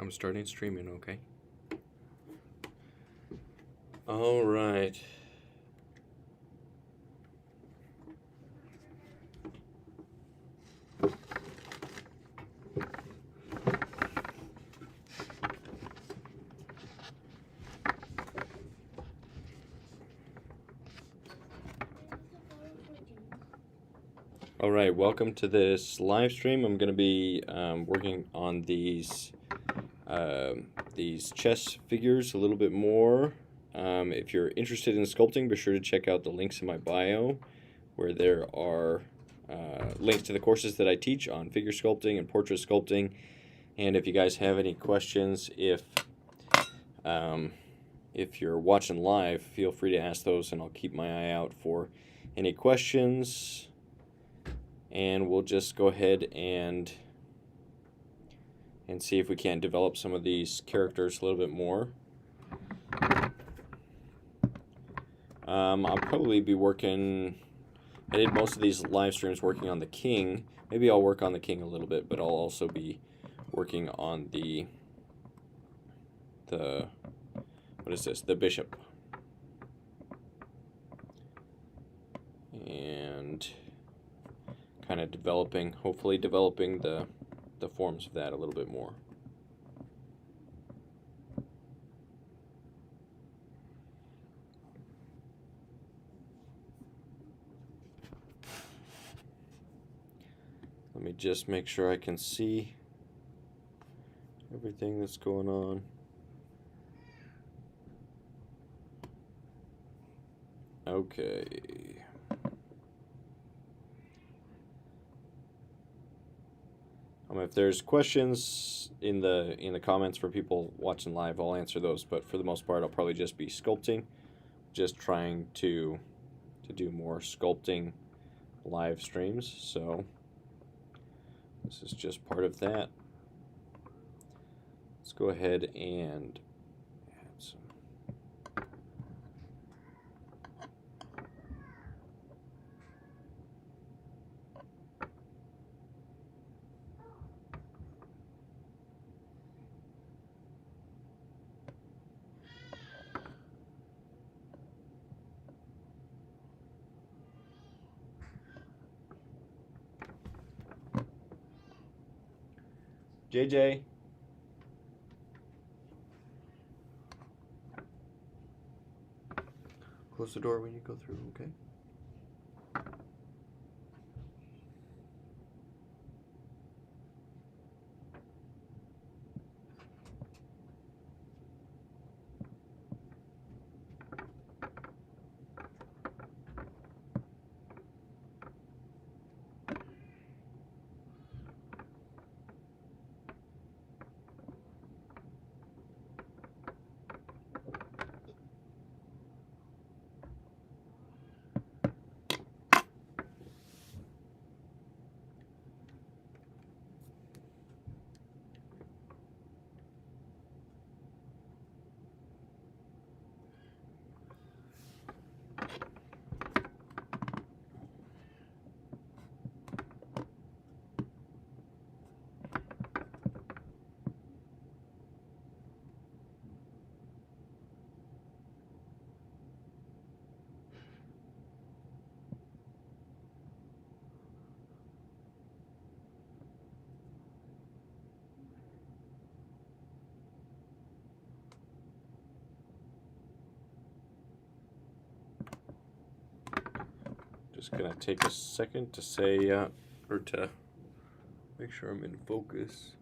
I'm starting streaming, okay? All right. All right, welcome to this live stream. I'm going to be working on these chess figures a little bit more. If you're interested in sculpting, be sure to check out the links in my bio, where there are links to the courses that I teach on figure sculpting and portrait sculpting. And if you guys have any questions, if you're watching live, feel free to ask those, and I'll keep my eye out for any questions. And we'll just go ahead and see if we can't develop some of these characters a little bit more. I'll probably be working, I did most of these live streams working on the king. Maybe I'll work on the king a little bit, but I'll also be working on the what is this? The bishop. And kind of developing, hopefully developing the forms of that a little bit more. Let me just make sure I can see everything that's going on. Okay. If there's questions in the comments for people watching live, I'll answer those. But for the most part, I'll probably just be sculpting, just trying to do more sculpting live streams. So this is just part of that. Let's go ahead and add some. JJ. Close the door when you go through, okay? Just gonna take a second to say, or to make sure I'm in focus.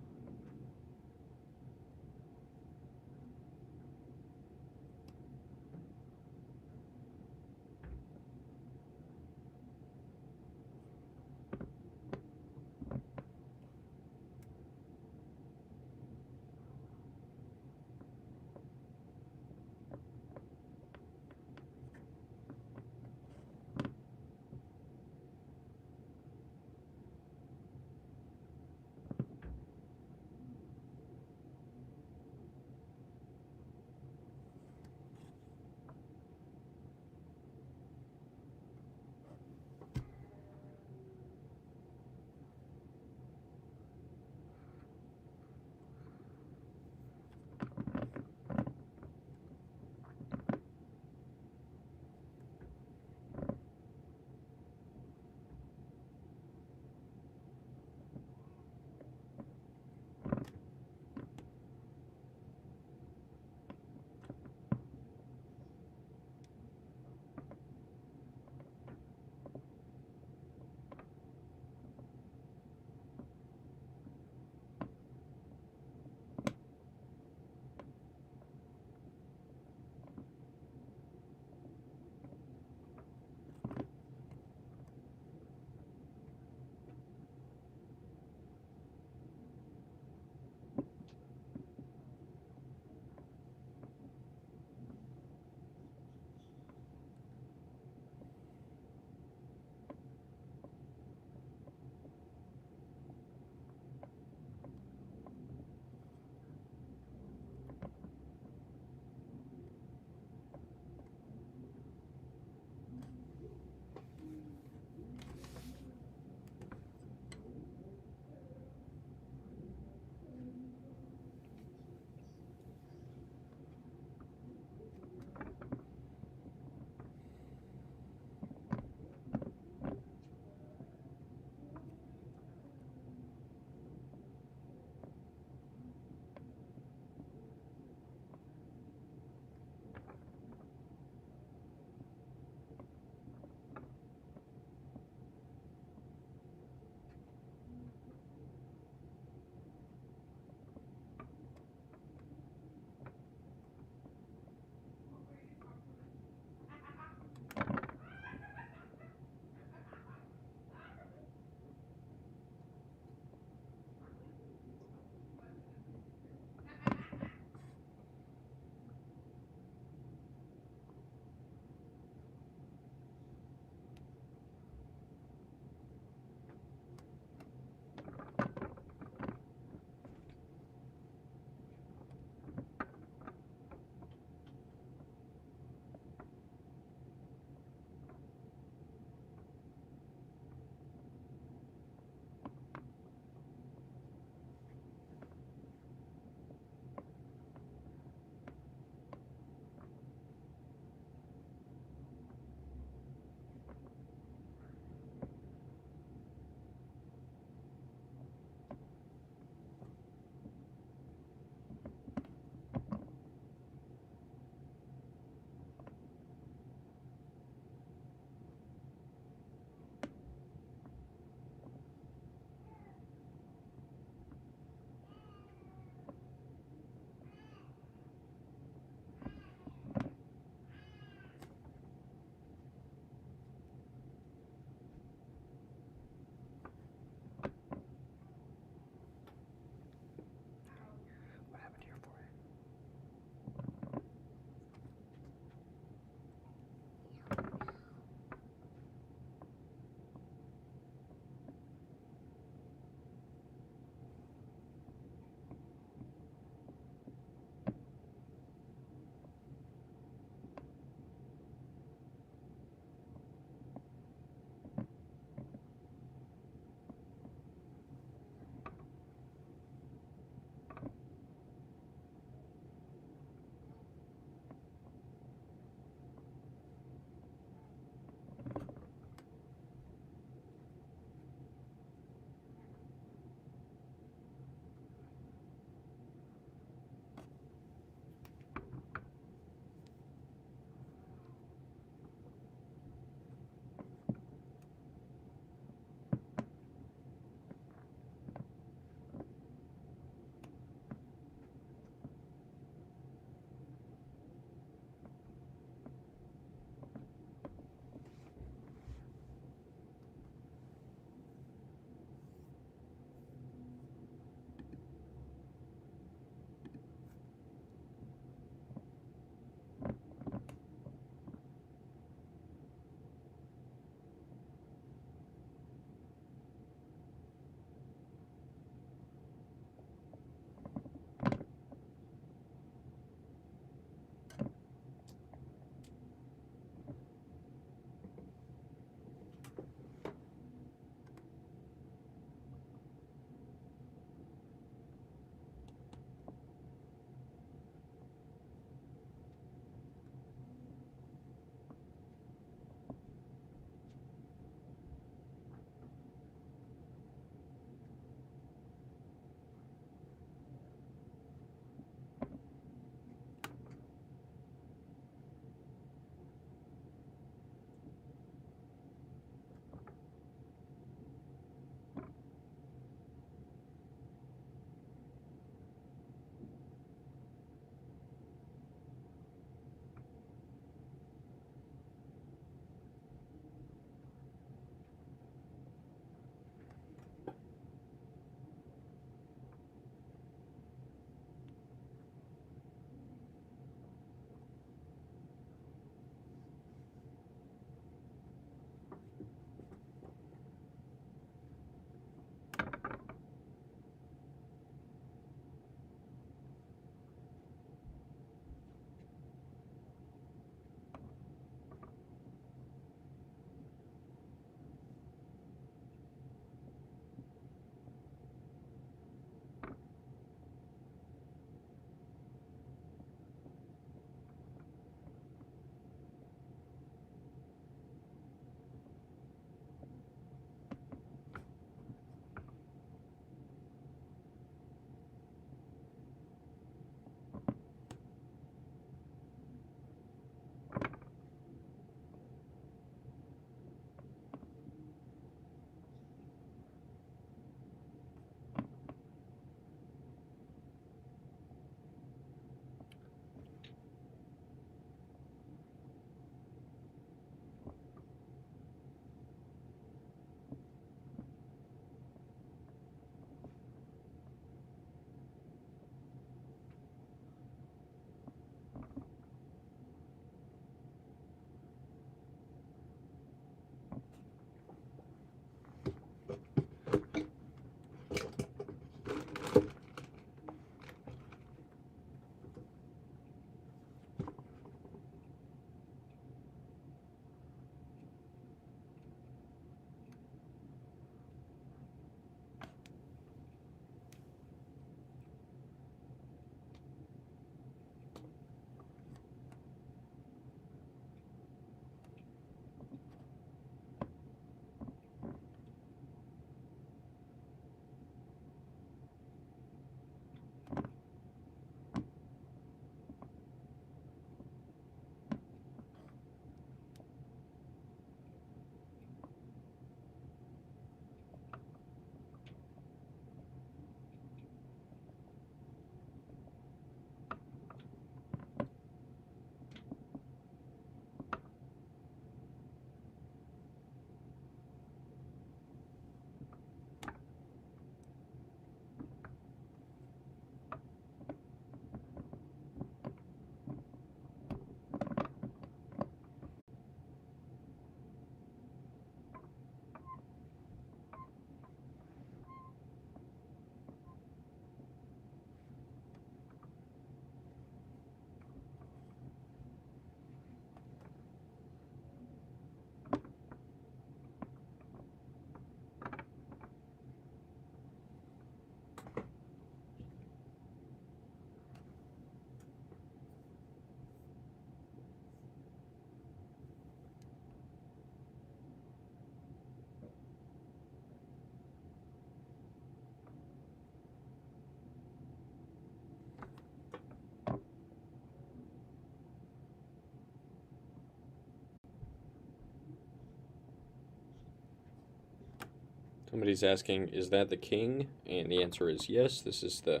Somebody's asking, is that the king? And the answer is yes, this is the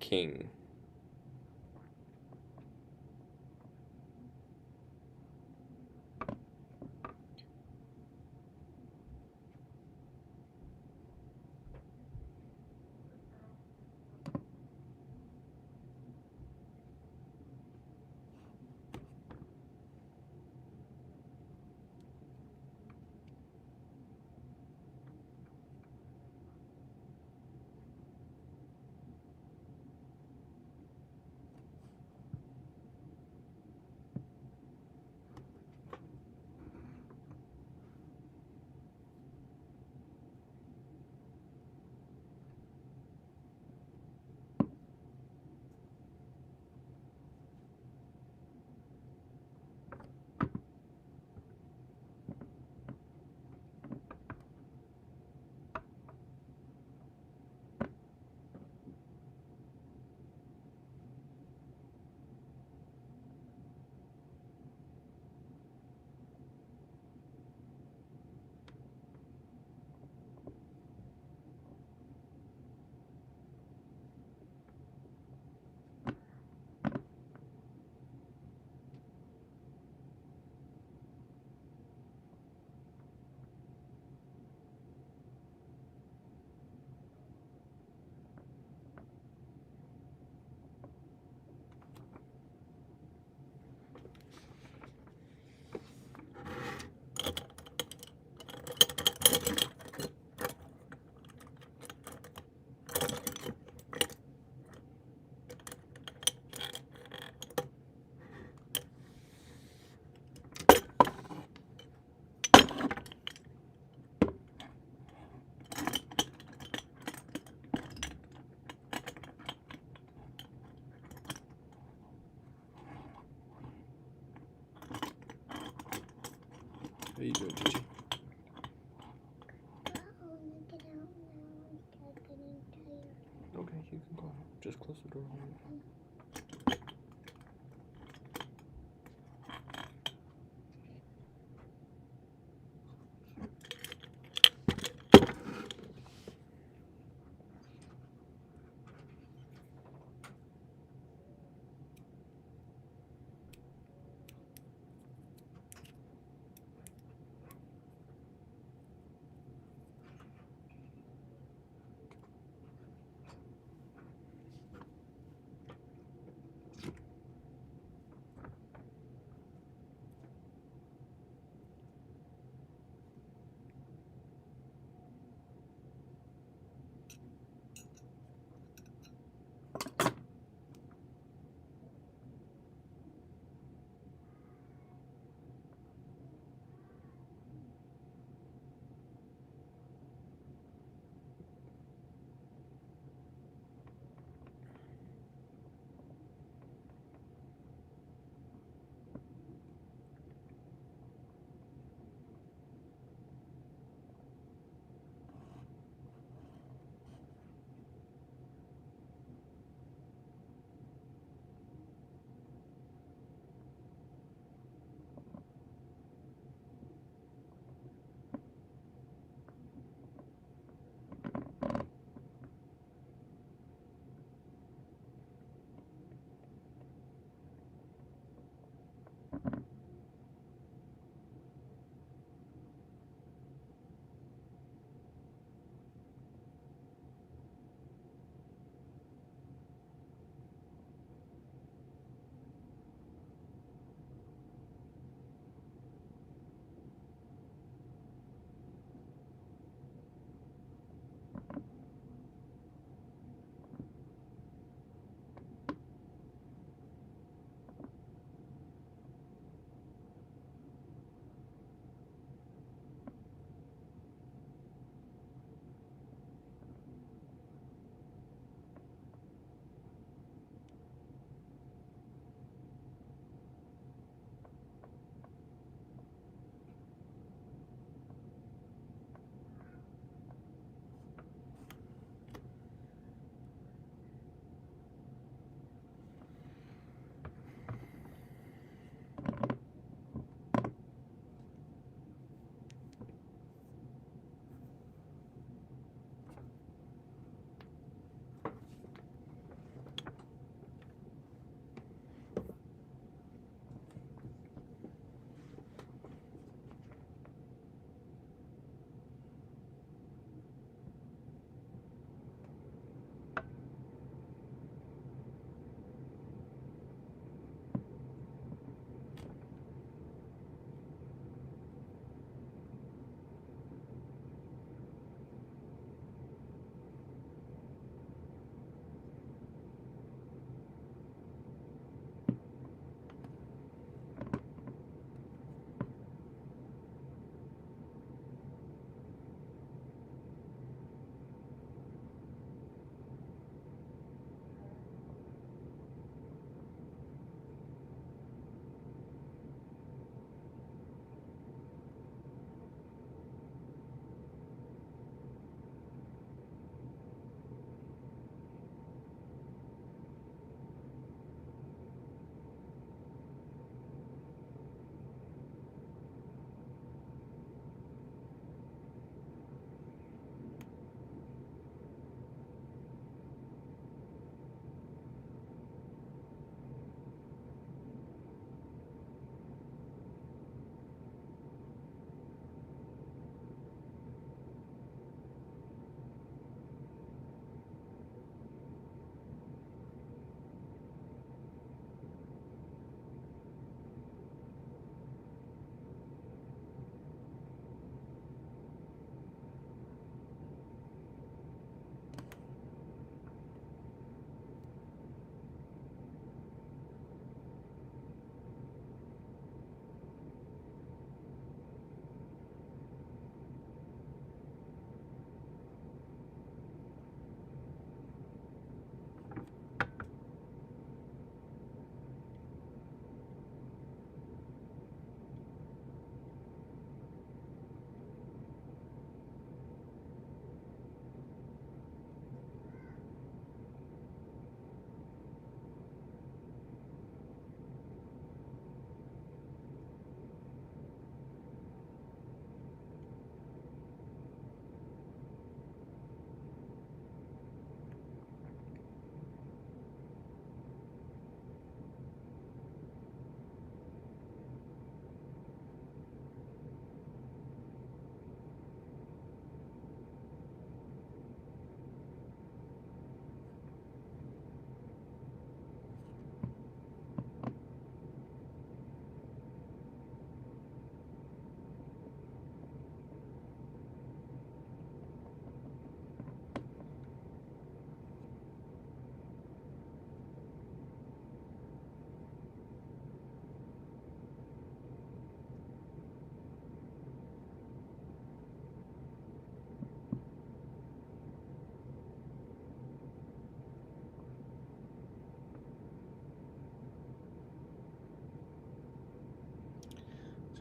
king. How are you doing, Gigi? Okay, you can go. Just close the door.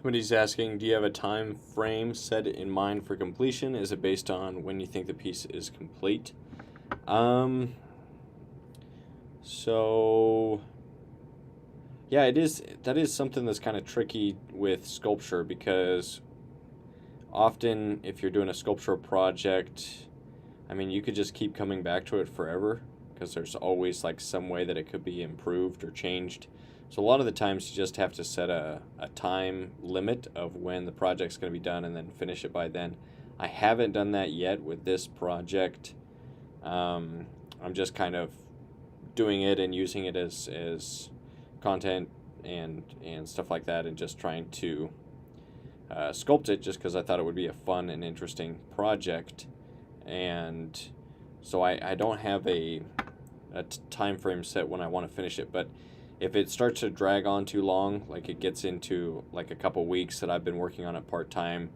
Somebody's asking, do you have a time frame set in mind for completion? Is it based on when you think the piece is complete? Um, so yeah, it is. That is something that's kind of tricky with sculpture, because often if you're doing a sculptural project, I mean, you could just keep coming back to it forever, because there's always like some way that it could be improved or changed. So a lot of the times you just have to set a time limit of when the project's going to be done and then finish it by then. I haven't done that yet with this project. I'm just kind of doing it and using it as content and stuff like that, and just trying to sculpt it just because I thought it would be a fun and interesting project. And so I don't have a time frame set when I want to finish it, but if it starts to drag on too long, like it gets into like a couple weeks that I've been working on it part-time,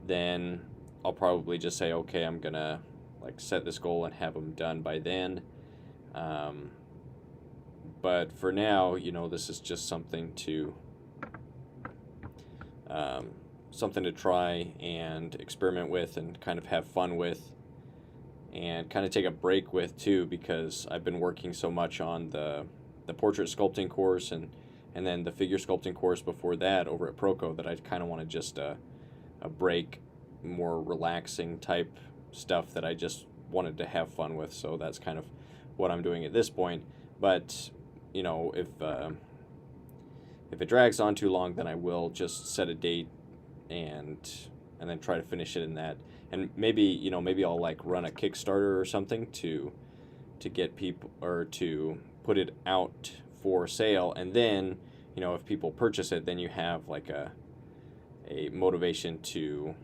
then I'll probably just say, okay, I'm gonna like set this goal and have them done by then. But for now, this is just something to try and experiment with and kind of have fun with, and kind of take a break with too, because I've been working so much on the portrait sculpting course and then the figure sculpting course before that over at Proco, that I kind of want to just a break, more relaxing type stuff that I just wanted to have fun with. So that's kind of what I'm doing at this point. But if it drags on too long, then I will just set a date and then try to finish it in that. And maybe I'll like run a Kickstarter or something to get people, or to put it out for sale, and then if people purchase it, then you have like a motivation to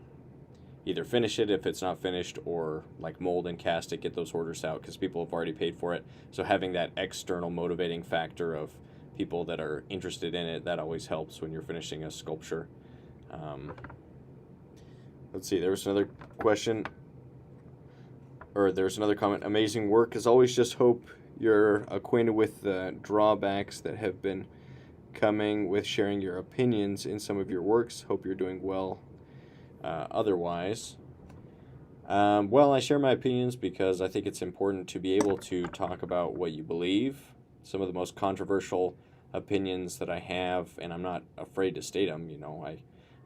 either finish it if it's not finished, or like mold and cast it, get those orders out, because people have already paid for it. So having that external motivating factor of people that are interested in it, that always helps when you're finishing a sculpture. Let's see, there's another question, or there's another comment. Amazing work as always. Just hope you're acquainted with the drawbacks that have been coming with sharing your opinions in some of your works. Hope you're doing well otherwise. Well, I share my opinions because I think it's important to be able to talk about what you believe. Some of the most controversial opinions that I have, and I'm not afraid to state them.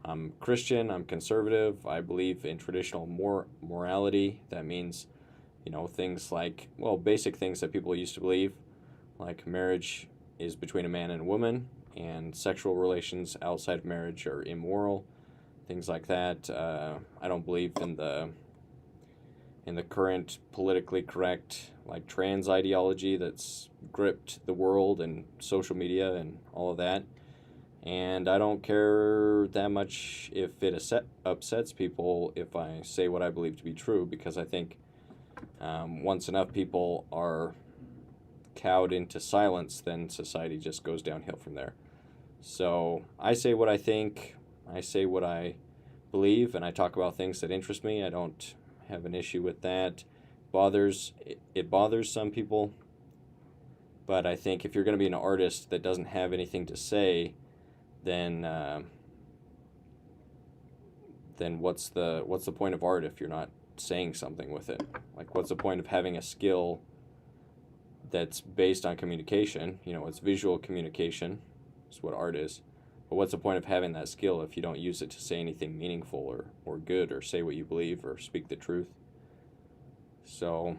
I'm Christian, I'm conservative, I believe in traditional morality. That means, things like, basic things that people used to believe, like marriage is between a man and a woman, and sexual relations outside of marriage are immoral, things like that. I don't believe in the current politically correct, like, trans ideology that's gripped the world and social media and all of that. And I don't care that much if it upsets people if I say what I believe to be true, because I think once enough people are cowed into silence, then society just goes downhill from there. So I say what I think, I say what I believe, and I talk about things that interest me. I don't have an issue with that. It bothers some people, but I think if you're going to be an artist that doesn't have anything to say, then what's the point of art if you're not saying something with it? Like, what's the point of having a skill that's based on communication? It's visual communication is what art is. But what's the point of having that skill if you don't use it to say anything meaningful or good, or say what you believe, or speak the truth? So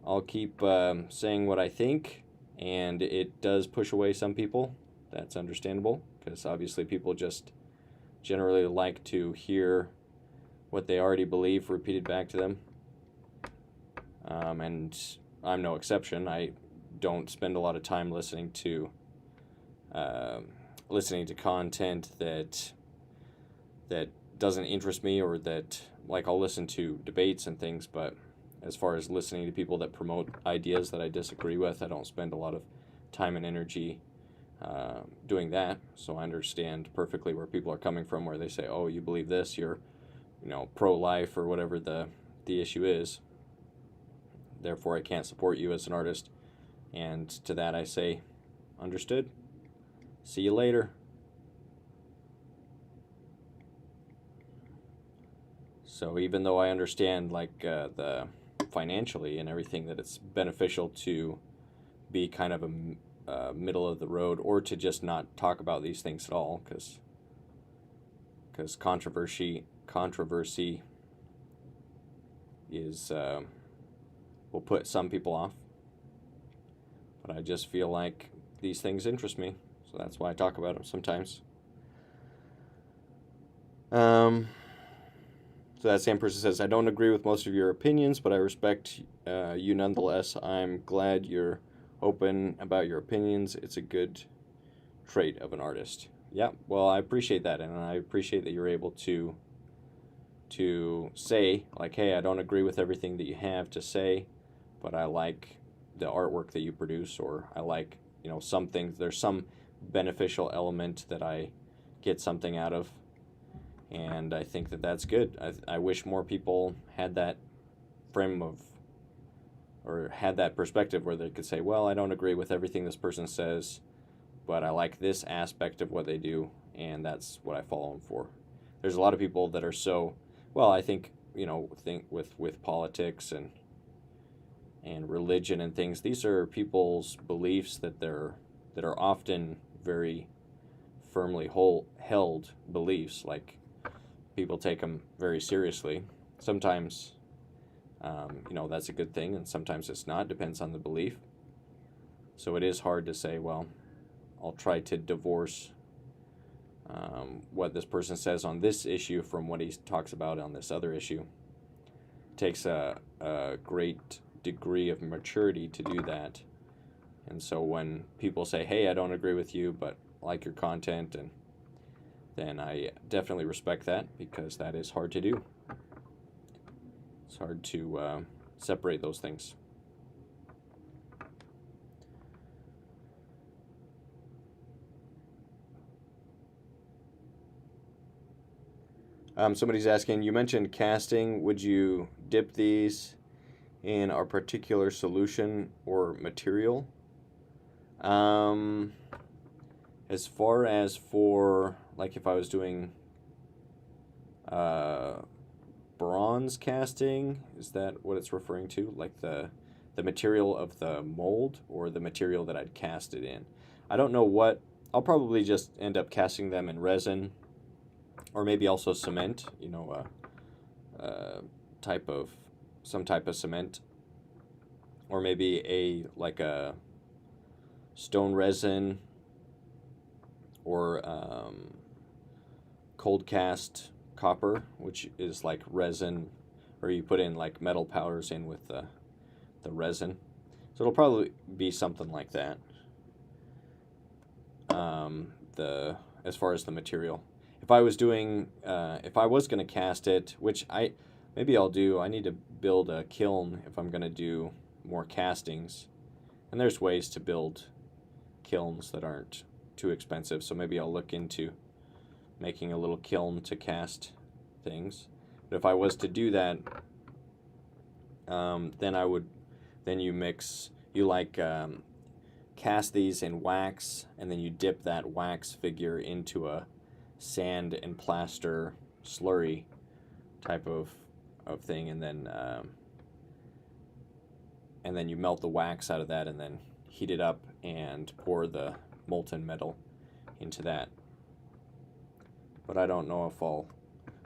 I'll keep saying what I think, and it does push away some people. That's understandable, because obviously people just generally like to hear what they already believe repeated back to them. And I'm no exception. I don't spend a lot of time listening to content that doesn't interest me, or that, like, I'll listen to debates and things, but as far as listening to people that promote ideas that I disagree with, I don't spend a lot of time and energy doing that. So I understand perfectly where people are coming from, where they say, oh, you believe this, you're pro-life, or whatever the issue is, therefore I can't support you as an artist. And to that I say, understood. See you later. So even though I understand like the financially and everything that it's beneficial to be kind of a middle of the road, or to just not talk about these things at all, because controversy is will put some people off. But I just feel like these things interest me, so that's why I talk about them sometimes. So that same person says, I don't agree with most of your opinions, but I respect you nonetheless. I'm glad you're open about your opinions. It's a good trait of an artist. Yeah, well, I appreciate that, and I appreciate that you're able to say, like, hey, I don't agree with everything that you have to say, but I like the artwork that you produce, or I like, some things. There's some beneficial element that I get something out of, and I think that that's good. I wish more people had that frame of, or had that perspective where they could say, well, I don't agree with everything this person says, but I like this aspect of what they do, and that's what I follow them for. There's a lot of people that are so, well, I think, think with politics and religion and things, these are people's beliefs that are often very firmly held beliefs. Like, people take them very seriously. Sometimes, that's a good thing, and sometimes it's not. Depends on the belief. So it is hard to say, well, I'll try to divorce what this person says on this issue from what he talks about on this other issue. It takes a great degree of maturity to do that. And so when people say, hey, I don't agree with you, but I like your content, and then I definitely respect that, because that is hard to do. It's hard to separate those things. Somebody's asking, you mentioned casting. Would you dip these in a particular solution or material? As far as for, like, if I was doing bronze casting, is that what it's referring to? Like the material of the mold, or the material that I'd cast it in? I don't know what. I'll probably just end up casting them in resin, or maybe also cement, some type of cement, or maybe a stone resin, or cold cast copper, which is like resin, or you put in like metal powders in with the resin. So it'll probably be something like that. As far as the material, if I was going to cast it, which maybe I'll do, I need to build a kiln if I'm going to do more castings, and there's ways to build kilns that aren't too expensive, so maybe I'll look into making a little kiln to cast things. But if I was to do that, then you cast these in wax, and then you dip that wax figure into a sand and plaster slurry type of thing, and then you melt the wax out of that, and then heat it up and pour the molten metal into that. But I don't know if I'll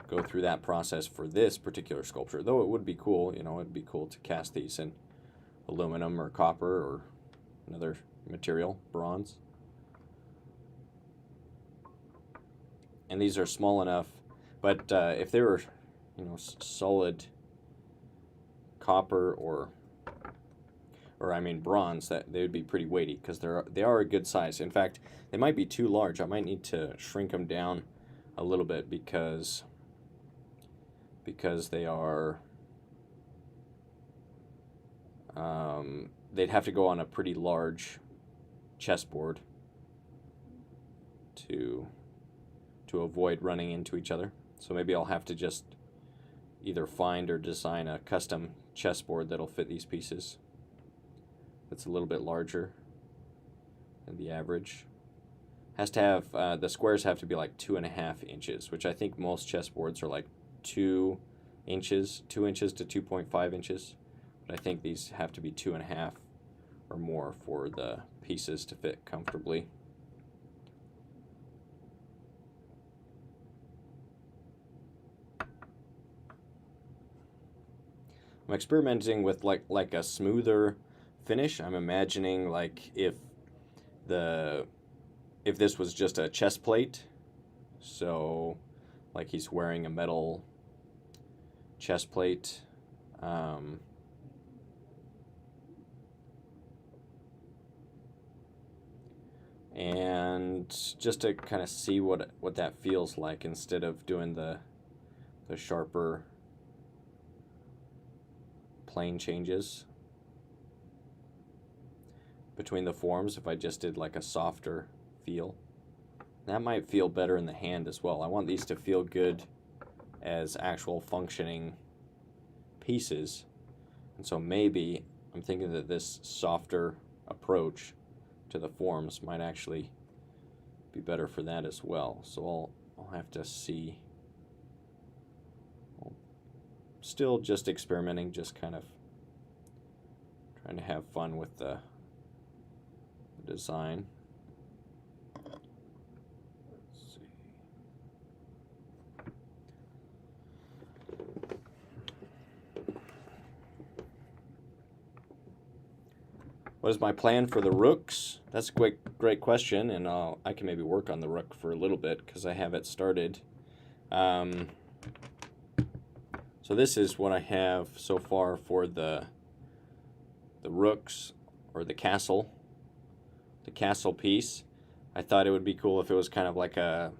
go through that process for this particular sculpture, though it would be cool. It'd be cool to cast these in aluminum or copper or another material, bronze. And these are small enough, but if they were, solid copper or bronze, that they would be pretty weighty, because they are a good size. In fact, they might be too large. I might need to shrink them down a little bit, because they are they'd have to go on a pretty large chessboard to avoid running into each other. So maybe I'll have to just either find or design a custom chessboard that'll fit these pieces. That's a little bit larger than the average. Has to have the squares have to be like 2.5 inches, which I think most chessboards are like 2 inches, 2 inches to 2.5 inches. But I think these have to be 2.5 or more for the pieces to fit comfortably. I'm experimenting with like a smoother finish. I'm imagining like if this was just a chest plate, so like he's wearing a metal chest plate. And just to kind of see what that feels like instead of doing the sharper plane changes between the forms. If I just did like a softer feel, that might feel better in the hand as well. I want these to feel good as actual functioning pieces, and so maybe I'm thinking that this softer approach to the forms might actually be better for that as well. So I'll have to see. Still just experimenting, just kind of trying to have fun with the design. Let's see. What is my plan for the rooks? That's a great question, and I can maybe work on the rook for a little bit because I have it started. So this is what I have so far for the rooks, or the castle piece. I thought it would be cool if it was kind of like I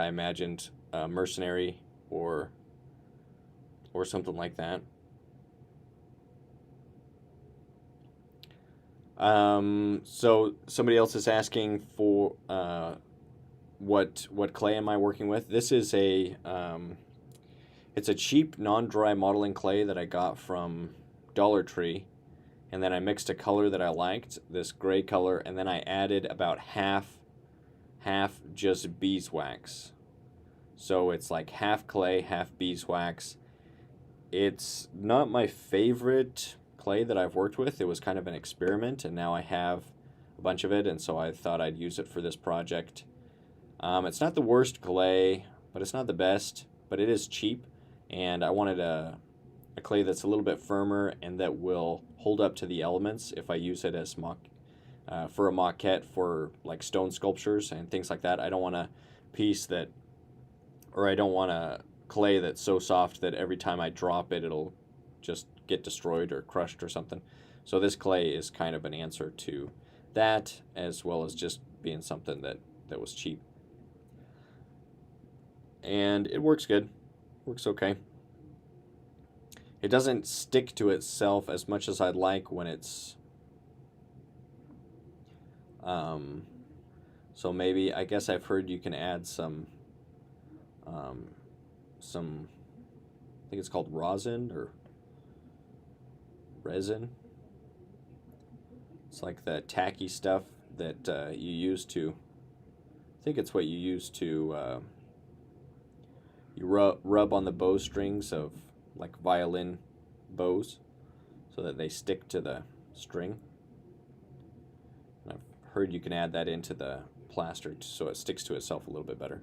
imagined a mercenary or something like that. So somebody else is asking for what clay am I working with? This is it's a cheap non-dry modeling clay that I got from Dollar Tree, and then I mixed a color that I liked, this gray color, and then I added about half just beeswax. So it's like half clay, half beeswax. It's not my favorite clay that I've worked with. It was kind of an experiment, and now I have a bunch of it, and so I thought I'd use it for this project. It's not the worst clay, but it's not the best, but it is cheap, and I wanted a clay that's a little bit firmer and that will hold up to the elements if I use it as for a maquette for like stone sculptures and things like that. I don't want a piece I don't want a clay that's so soft that every time I drop it, it'll just get destroyed or crushed or something. So this clay is kind of an answer to that, as well as just being something that was cheap. And it works good. Works okay. It doesn't stick to itself as much as I'd like when it's so maybe, I guess I've heard you can add some I think it's called rosin or resin. It's like the tacky stuff that you use to, I think it's what you use to you rub on the bowstrings of like violin bows so that they stick to the string. And I've heard you can add that into the plaster so it sticks to itself a little bit better.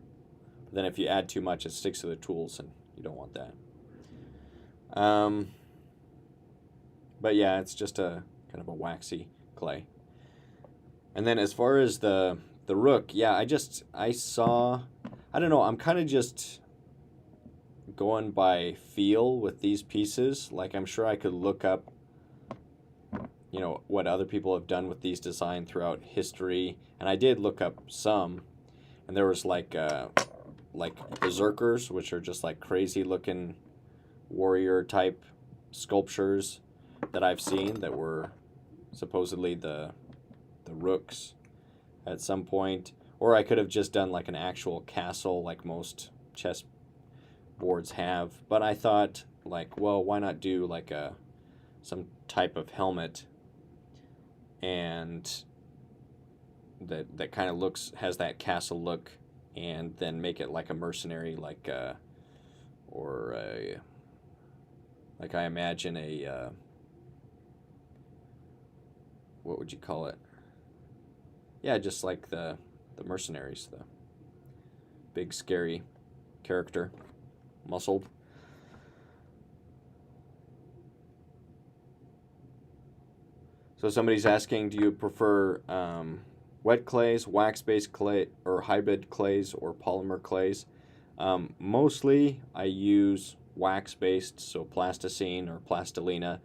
But then if you add too much, it sticks to the tools, and you don't want that. But yeah, it's just a kind of a waxy clay. And then as far as the rook, yeah, I saw, I don't know, I'm kind of just going by feel with these pieces. Like, I'm sure I could look up, you know, what other people have done with these designs throughout history, and I did look up some, and there was like berserkers, which are just like crazy looking warrior type sculptures that I've seen that were supposedly the rooks at some point. Or I could have just done like an actual castle like most chess boards have, but I thought, like, well, why not do like some type of helmet, and that kind of has that castle look, and then make it like a mercenary, like or a like I imagine a what would you call it? Yeah, just like the mercenaries, the big scary character, muscled. So somebody's asking, do you prefer wet clays, wax-based clay, or hybrid clays, or polymer clays? Mostly I use wax-based, so plasticine or plastilina,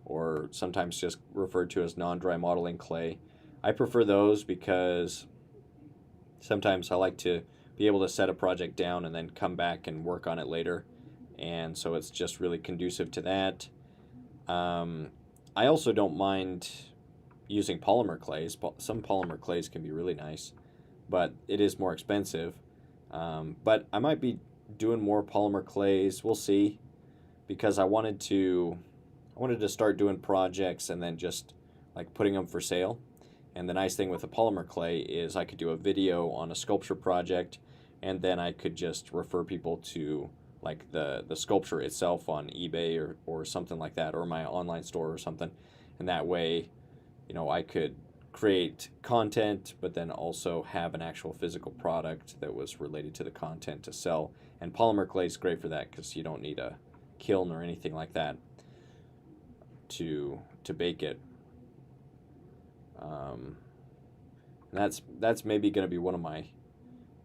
or sometimes just referred to as non-dry modeling clay. I prefer those because sometimes I like to be able to set a project down and then come back and work on it later. And so it's just really conducive to that. I also don't mind using polymer clays. Some polymer clays can be really nice, but it is more expensive. But I might be doing more polymer clays. We'll see, because I wanted to start doing projects and then just like putting them for sale. And the nice thing with a polymer clay is I could do a video on a sculpture project, and then I could just refer people to like the sculpture itself on eBay or something like that, or my online store or something. And that way, I could create content, but then also have an actual physical product that was related to the content to sell. And polymer clay is great for that because you don't need a kiln or anything like that to bake it. That's maybe going to be one of my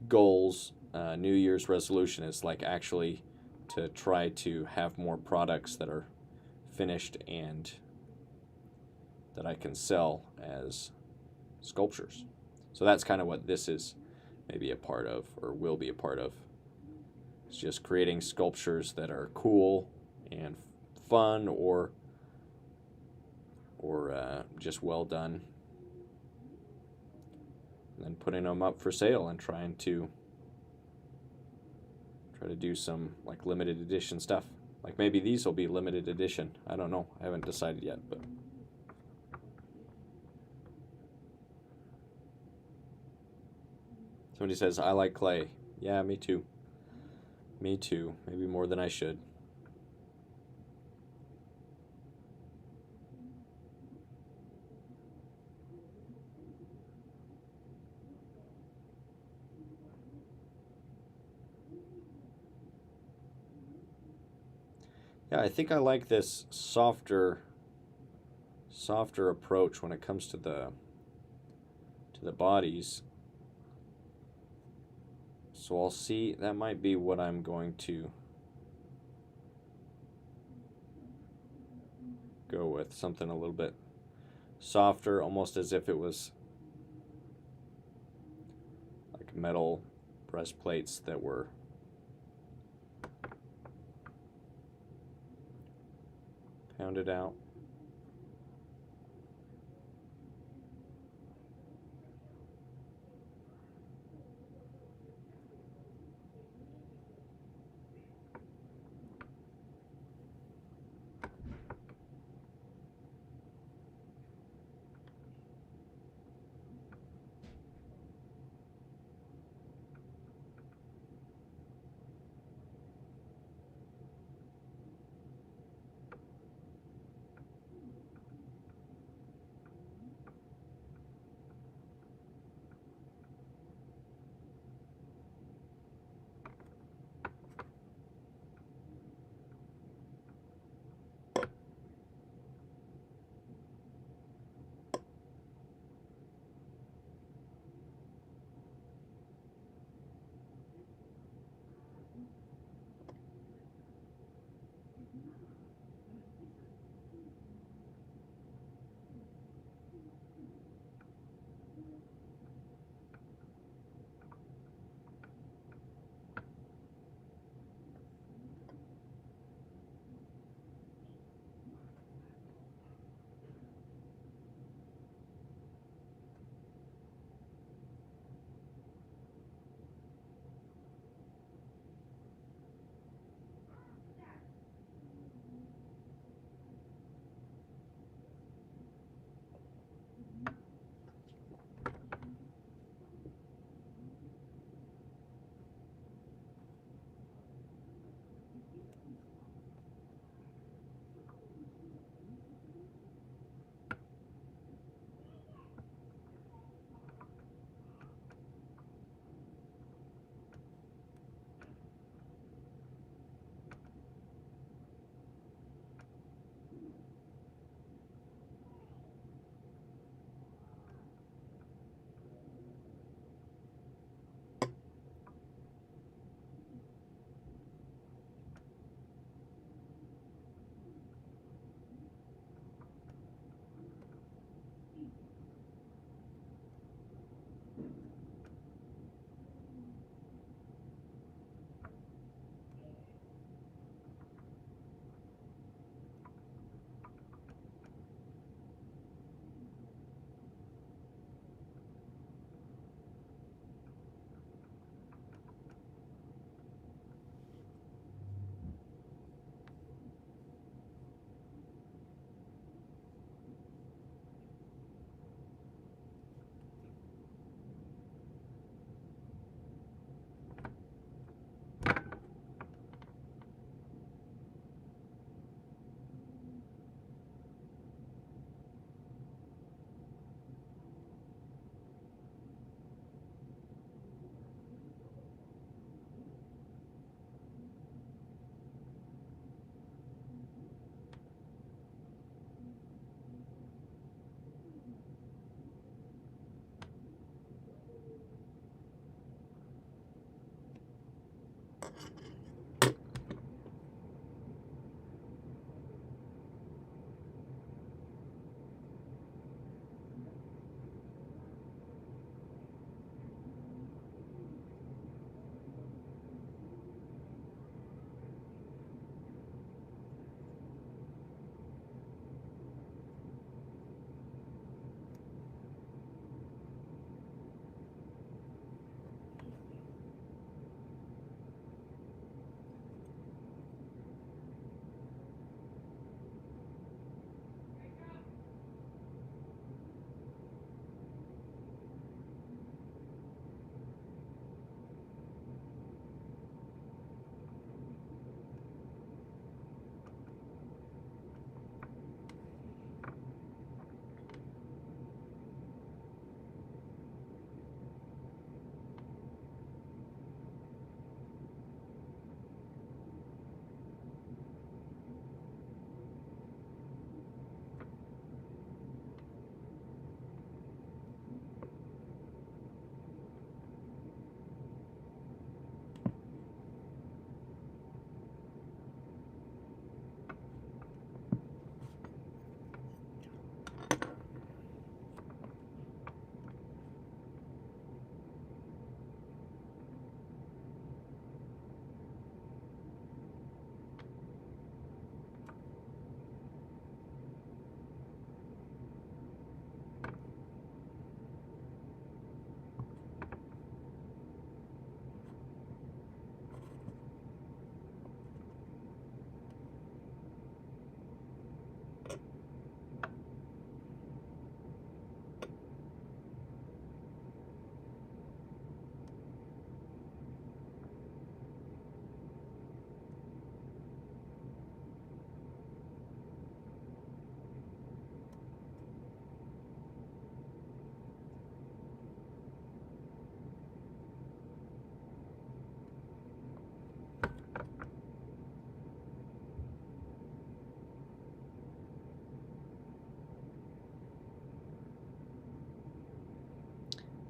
goals. New Year's resolution is like actually to try to have more products that are finished and that I can sell as sculptures. So that's kind of what this is maybe a part of, or will be a part of. It's just creating sculptures that are cool and fun, or just well done, and then putting them up for sale and try to do some like limited edition stuff. Like maybe these will be limited edition. I don't know. I haven't decided yet, but somebody says, I like clay. Yeah, me too. Me too. Maybe more than I should. Yeah, I think I like this softer approach when it comes to the bodies. So I'll see. That might be what I'm going to go with, something a little bit softer, almost as if it was like metal breastplates that were pounded out.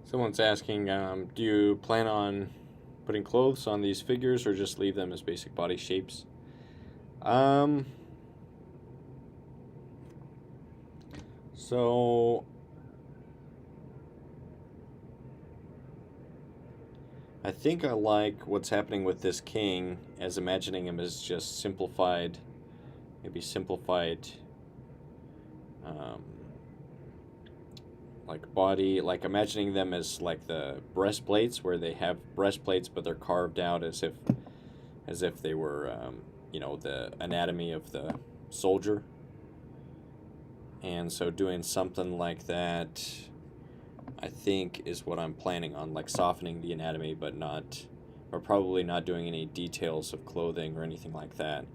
Someone's asking, do you plan on putting clothes on these figures or just leave them as basic body shapes? So I think I like what's happening with this king as imagining him as just simplified, maybe simplified, um, like body, like imagining them as like the breastplates where they have breastplates but they're carved out as if they were the anatomy of the soldier. And so doing something like that, I think, is what I'm planning on, like softening the anatomy, but probably not doing any details of clothing or anything like that.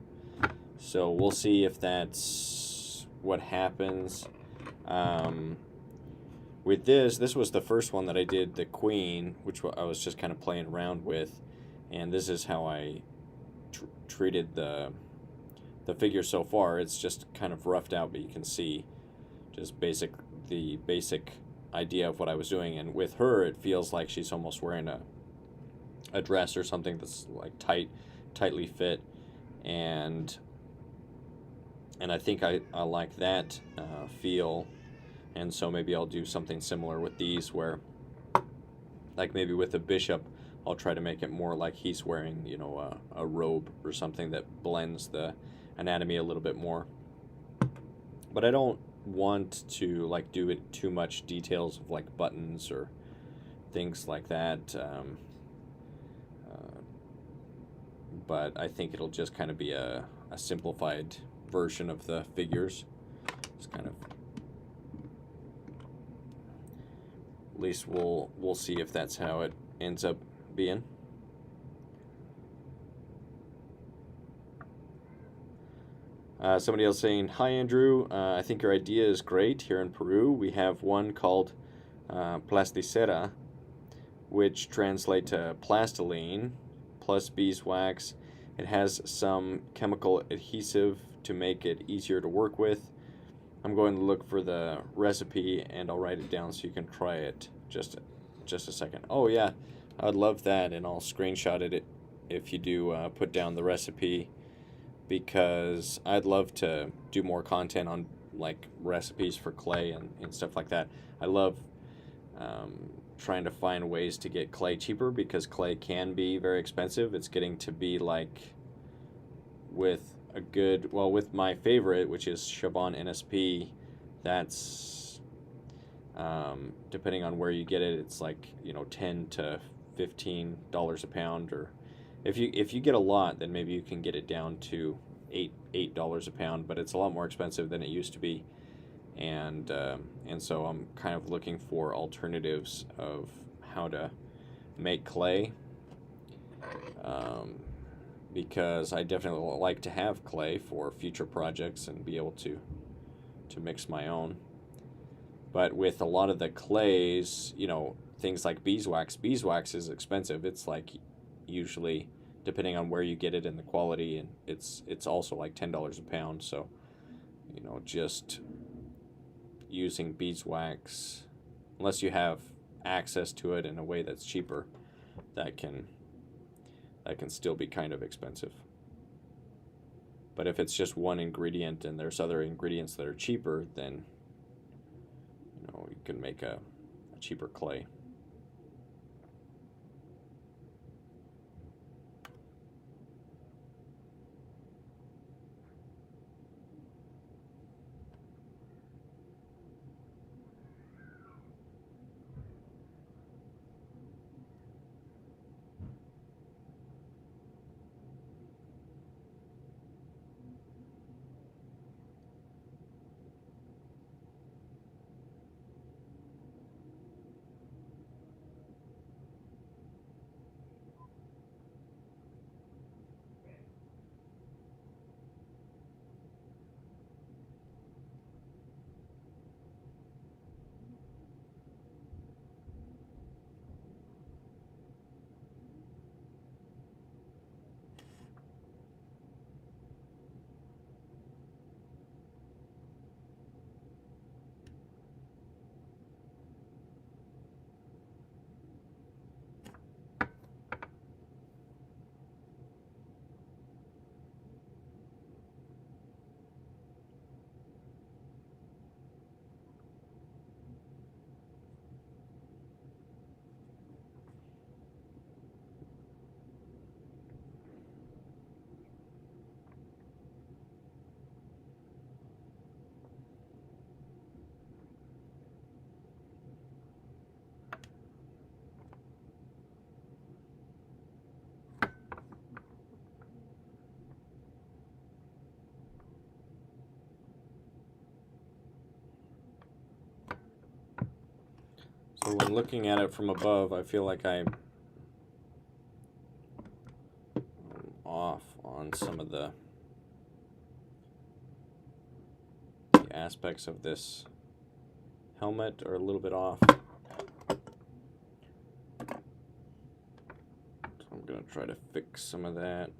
So we'll see if that's what happens. With this was the first one that I did, the queen, which I was just kind of playing around with, and this is how I treated the figure so far. It's just kind of roughed out, but you can see just the basic idea of what I was doing. And with her, it feels like she's almost wearing a dress or something that's like tightly fit, and I think I like that feel. And so maybe I'll do something similar with these, where like maybe with the bishop I'll try to make it more like he's wearing a robe or something that blends the anatomy a little bit more. But I don't want to like do it too much details of like buttons or things like that, but I think it'll just kind of be a simplified version of the figures. It's kind of, at least we'll see if that's how it ends up being. Somebody else saying, hi Andrew, I think your idea is great. Here in Peru we have one called plasticera, which translates to plastiline plus beeswax. It has some chemical adhesive to make it easier to work with. I'm going to look for the recipe and I'll write it down so you can try it. Just a second. Oh yeah, I'd love that, and I'll screenshot it if you do put down the recipe, because I'd love to do more content on like recipes for clay and stuff like that. I love trying to find ways to get clay cheaper, because clay can be very expensive. It's getting to be like, with a good, well, with my favorite, which is Chabon NSP, that's depending on where you get it, it's like, you know, $10 to $15 a pound. Or if you get a lot, then maybe you can get it down to $8 a pound, but it's a lot more expensive than it used to be. And so I'm kind of looking for alternatives of how to make clay, because I definitely like to have clay for future projects and be able to mix my own. But with a lot of the clays, you know, things like beeswax is expensive. It's like, usually, depending on where you get it and the quality, and it's also like $10 a pound. So, you know, just using beeswax, unless you have access to it in a way that's cheaper, that can still be kind of expensive. But if it's just one ingredient and there's other ingredients that are cheaper, then, you know, you can make a cheaper clay. So when looking at it from above, I feel like I'm off on some of the aspects of this helmet, are a little bit off. So I'm going to try to fix some of that.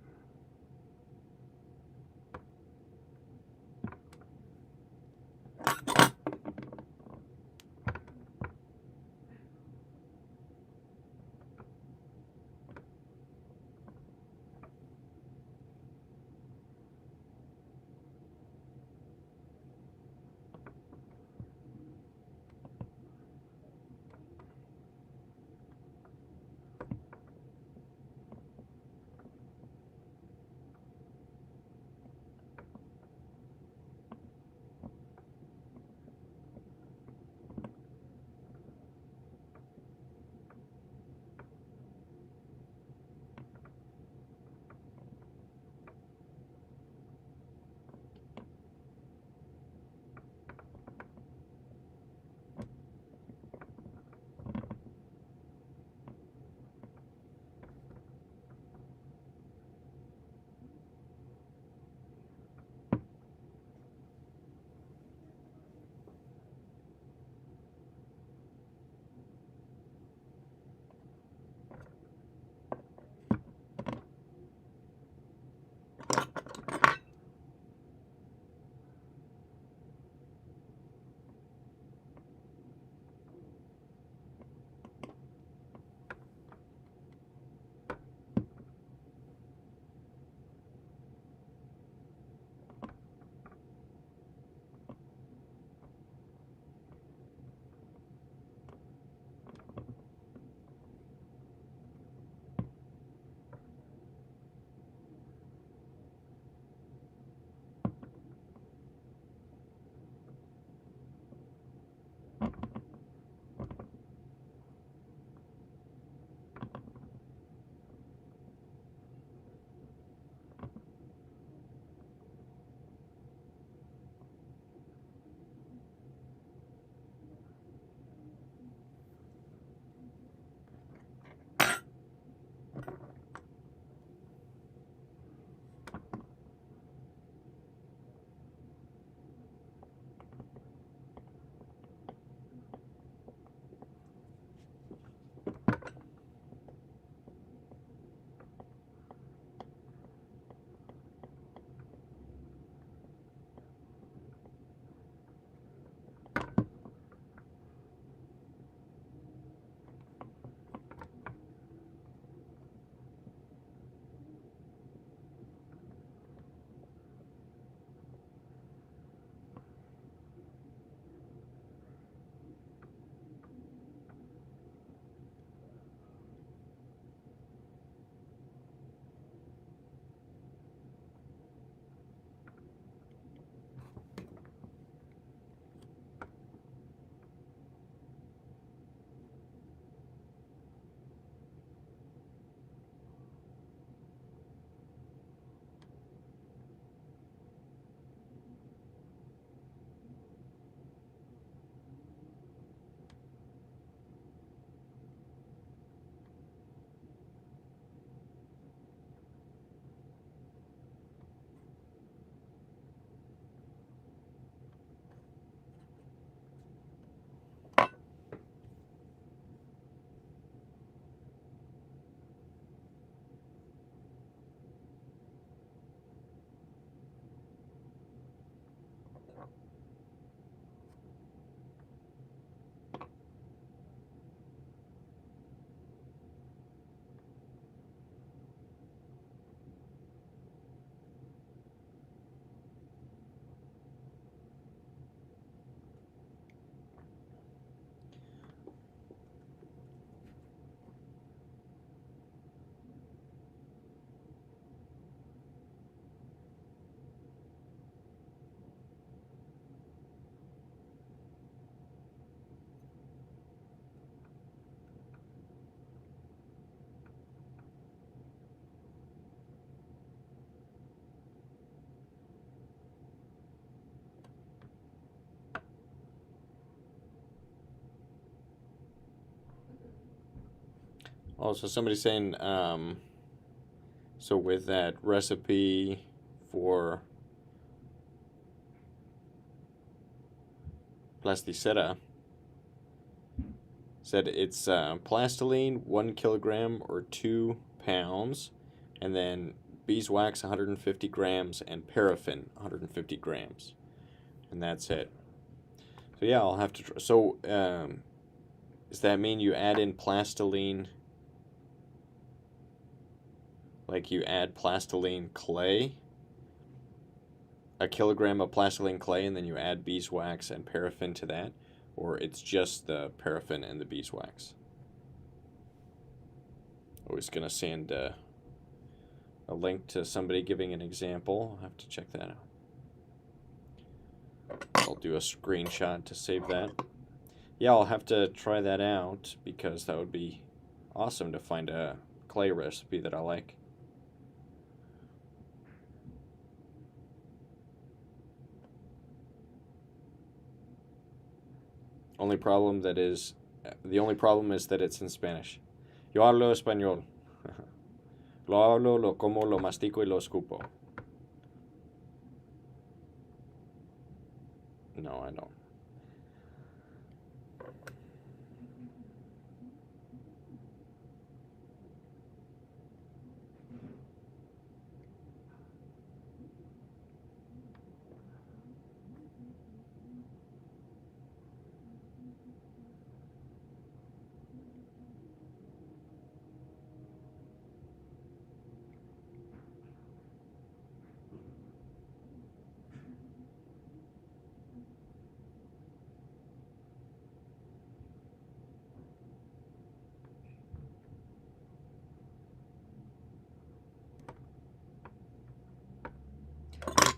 Oh, so somebody's saying, so with that recipe for plasticera, said it's plastiline 1 kilogram or 2 pounds, and then beeswax 150 grams and paraffin 150 grams, and that's it. So yeah, I'll have to try. So does that mean you add in plastiline, like you add plastiline clay, a kilogram of plastiline clay, and then you add beeswax and paraffin to that? Or it's just the paraffin and the beeswax? I was going to send a link to somebody giving an example. I'll have to check that out. I'll do a screenshot to save that. Yeah, I'll have to try that out because that would be awesome to find a clay recipe that I like. The only problem is that it's in Spanish. Yo hablo español. Lo hablo, lo como, lo mastico y lo escupo. No, I don't.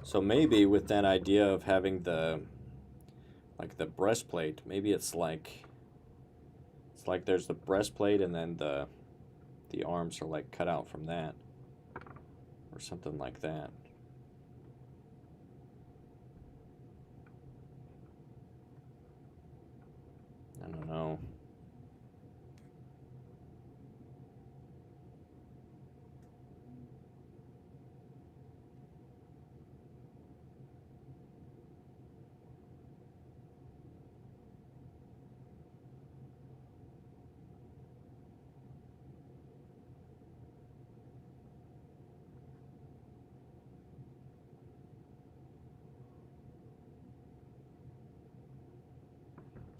So maybe with that idea of having the breastplate, maybe it's like there's the breastplate and then the arms are like cut out from that or something like that. I don't know.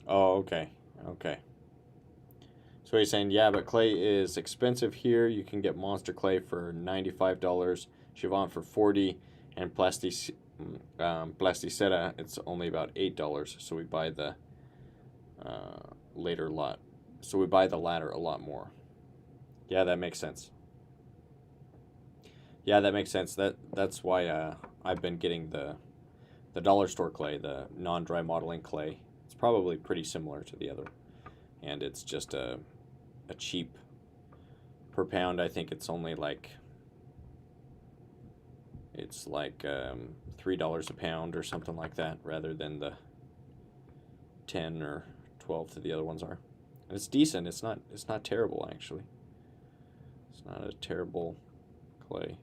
Oh, okay. Okay. So he's saying, yeah, but clay is expensive here. You can get monster clay for $95, Chivon for $40, and plasticera, it's only about $8. So we buy the later lot. So we buy the latter a lot more. Yeah, that makes sense. Yeah, that makes sense. That's why I've been getting the dollar store clay, the non-dry modeling clay. It's probably pretty similar to the other, and it's just a cheap per pound. I think it's only like $3 a pound or something like that, rather than the 10 or 12 that the other ones are. And it's decent. It's not terrible actually. It's not a terrible clay.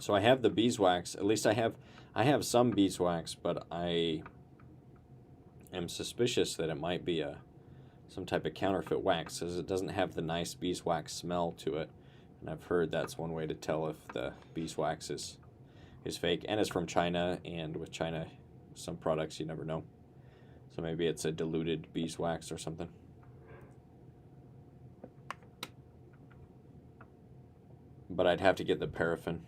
So I have the beeswax. At least I have some beeswax, but I am suspicious that it might be some type of counterfeit wax, as it doesn't have the nice beeswax smell to it. And I've heard that's one way to tell if the beeswax is fake, and it's from China. And with China, some products you never know. So maybe it's a diluted beeswax or something. But I'd have to get the paraffin.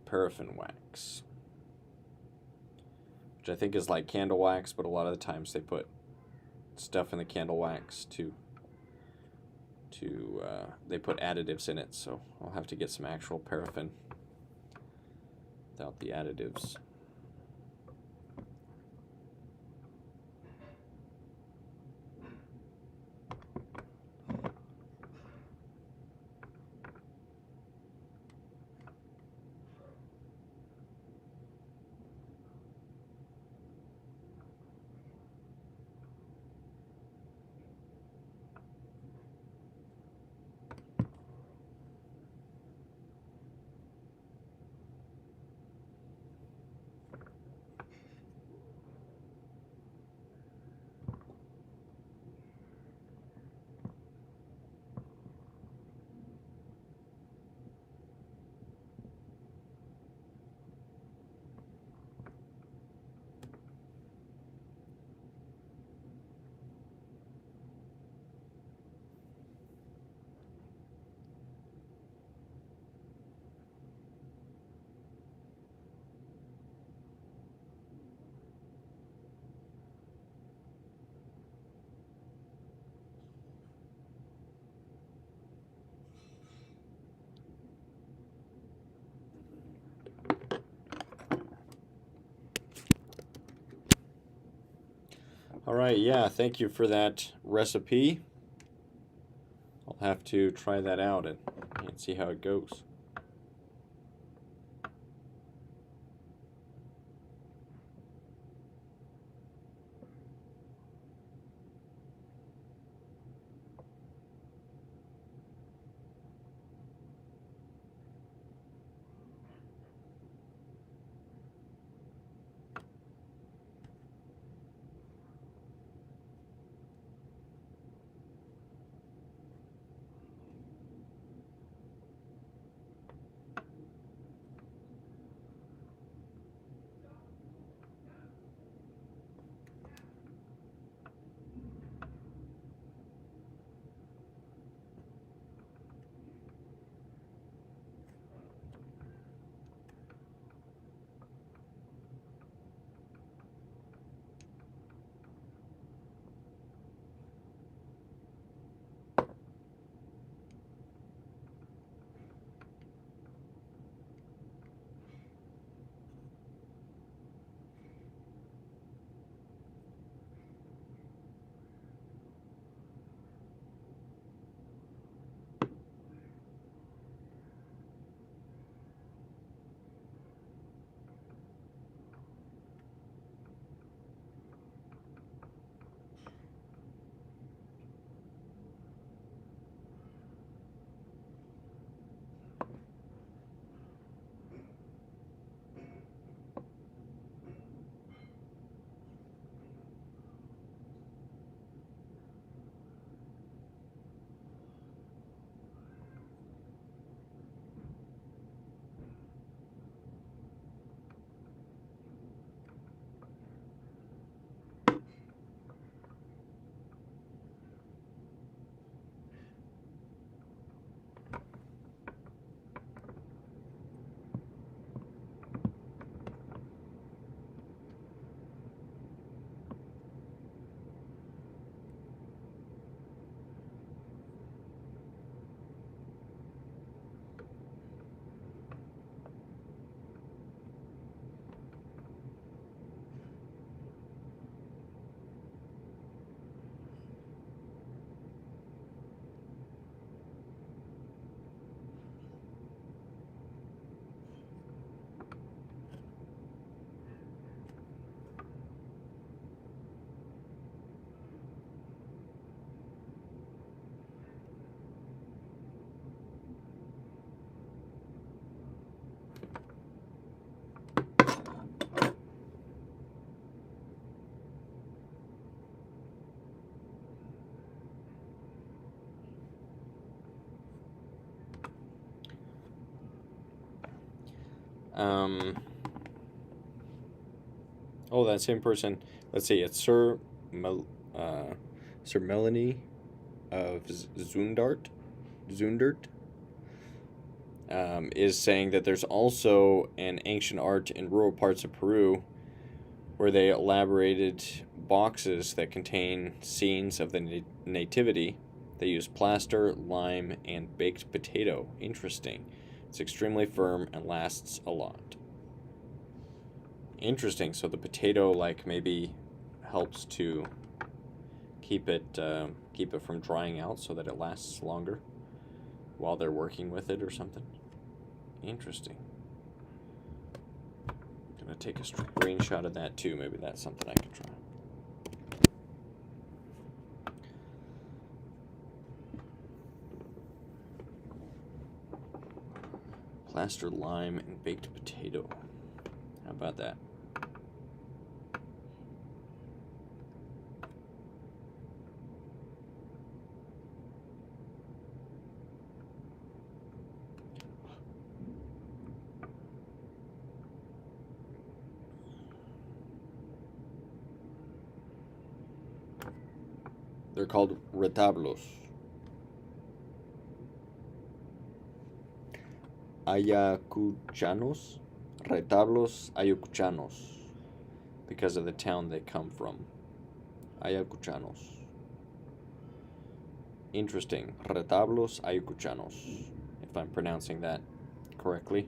Paraffin wax, which I think is like candle wax, but a lot of the times they put stuff in the candle wax to they put additives in it, so I'll have to get some actual paraffin without the additives. All right, yeah, thank you for that recipe. I'll have to try that out and see how it goes. Oh, that same person. Let's see. It's Sir Melanie of Zundert, is saying that there's also an ancient art in rural parts of Peru where they elaborated boxes that contain scenes of the nativity They use plaster, lime, and baked potato. Interesting. It's extremely firm and lasts a lot. Interesting. So the potato, like, maybe helps to keep it from drying out so that it lasts longer while they're working with it or something. Interesting. I'm gonna take a screenshot of that too. Maybe that's something I can try. Plaster, lime, and baked potato. How about that? They're called retablos. Ayacuchanos? Retablos ayacuchanos. Because of the town they come from. Ayacuchanos. Interesting. Retablos ayacuchanos. If I'm pronouncing that correctly.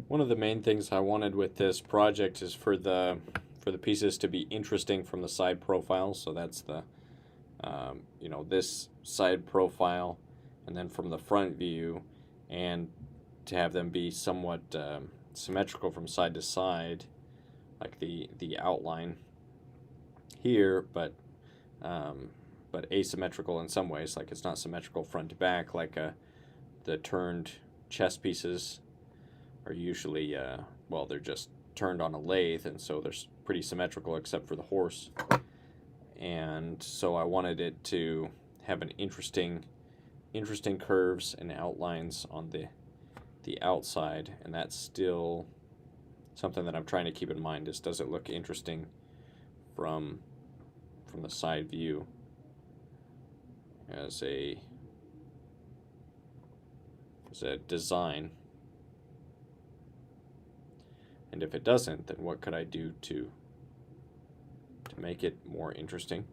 One of the main things I wanted with this project is for the pieces to be interesting from the side profile. So that's the this side profile, and then from the front view, and to have them be somewhat symmetrical from side to side, like the outline here, but asymmetrical in some ways. Like it's not symmetrical front to back, like the turned chess pieces are usually, well, they're just turned on a lathe, and so they're pretty symmetrical except for the horse. And so I wanted it to have an interesting curves and outlines on the outside, and that's still something that I'm trying to keep in mind. Is, does it look interesting from the side view as a design? And if it doesn't, then what could I do to make it more interesting?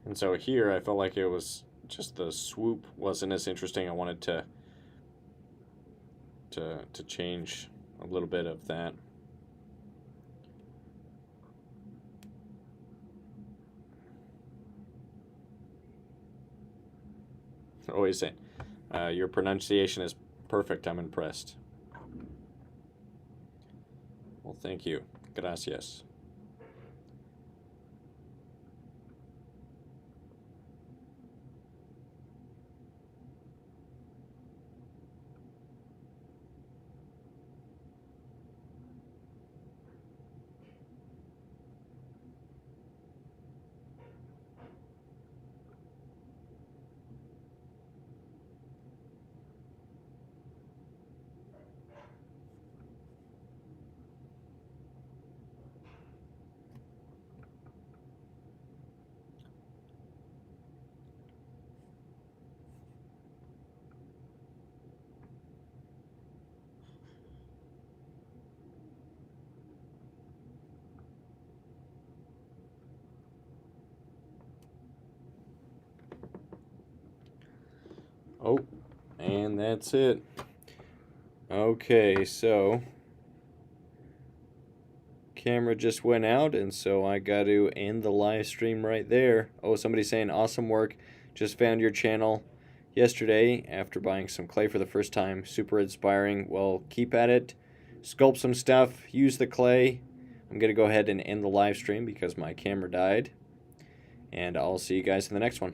And so here I felt like it was just the swoop wasn't as interesting. I wanted to change a little bit of that. Always say, your pronunciation is perfect. I'm impressed. Well, thank you. Gracias. Oh, and that's it. Okay, so camera just went out, and so I got to end the live stream right there. Oh, somebody's saying awesome work. Just found your channel yesterday after buying some clay for the first time. Super inspiring. Well, keep at it. Sculpt some stuff. Use the clay. I'm going to go ahead and end the live stream because my camera died. And I'll see you guys in the next one.